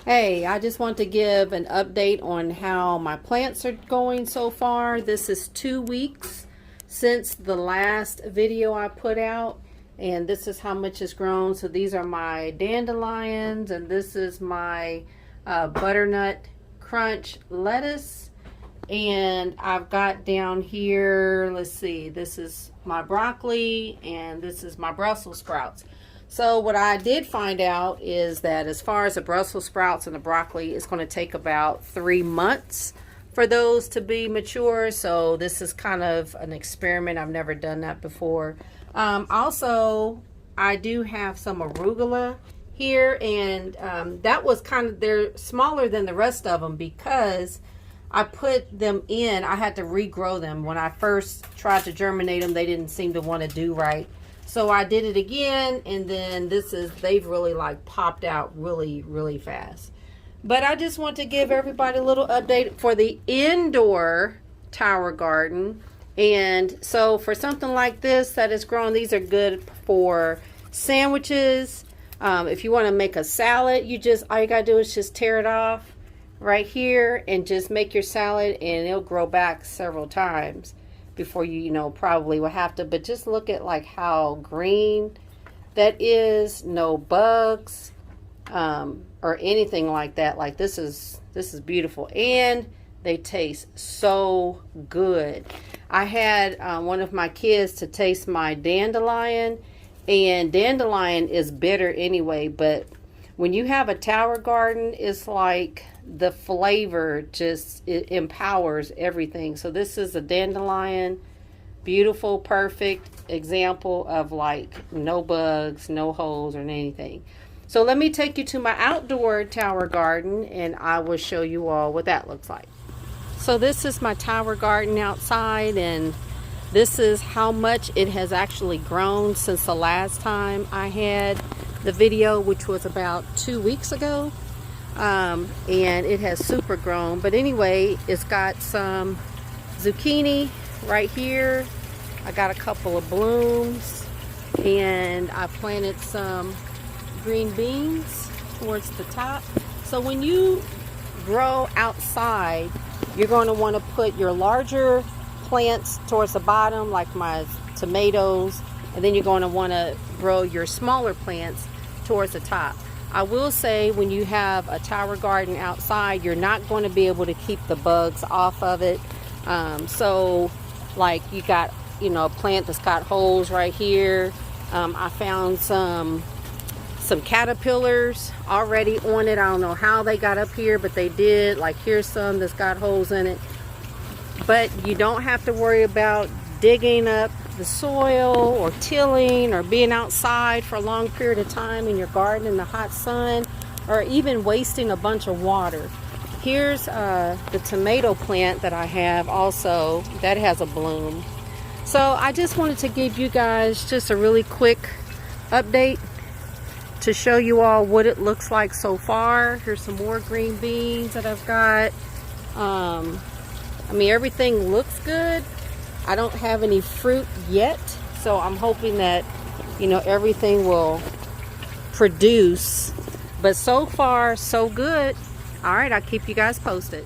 Hey, I just want to give an update on how my plants are going so far. This is 2 weeks since the last video I put out, and this is how much has grown. So these are my dandelions, and this is my butternut crunch lettuce. And I've got down here, let's see, this is my broccoli, and this is my Brussels sprouts. So what I did find out is that as far as the Brussels sprouts and the broccoli, it's going to take about 3 months for those to be mature. So this is kind of an experiment. I've never done that before. Also, I do have some arugula here, and that was they're smaller than the rest of them because I put them in. I had to regrow them. When I first tried to germinate them, they didn't seem to want to do right. So I did it again, and then they've really like popped out really fast. But I just want to give everybody a little update for the indoor tower garden. And so for something like this that is grown, these are good for sandwiches. If you want to make a salad, all you gotta do is just tear it off right here and just make your salad, and it'll grow back several times before you probably will have to. But just look at like how green that is, no bugs or anything like that. Like this is beautiful, and they taste so good. I had one of my kids to taste my dandelion, and dandelion is bitter anyway, but when you have a tower garden, it's like the flavor it empowers everything. So this is a dandelion, beautiful, perfect example of like no bugs, no holes or anything. So let me take you to my outdoor tower garden, and I will show you all what that looks like. So this is my tower garden outside, and this is how much it has actually grown since the last time I had the video, which was about 2 weeks ago. And it has super grown. But anyway, it's got some zucchini right here. I got a couple of blooms, and I planted some green beans towards the top. So when you grow outside, you're going to want to put your larger plants towards the bottom, like my tomatoes, and then you're going to want to grow your smaller plants towards the top. I will say, when you have a tower garden outside, you're not going to be able to keep the bugs off of it. So like you got a plant that's got holes right here. I found some caterpillars already on it. I don't know how they got up here, but they did. Like here's some that's got holes in it. But you don't have to worry about digging up the soil or tilling or being outside for a long period of time in your garden in the hot sun, or even wasting a bunch of water. Here's the tomato plant that I have also that has a bloom. So I just wanted to give you guys just a really quick update to show you all what it looks like so far. Here's some more green beans that I've got. I mean, everything looks good. I don't have any fruit yet, so I'm hoping that everything will produce. But so far so good. All right, I'll keep you guys posted.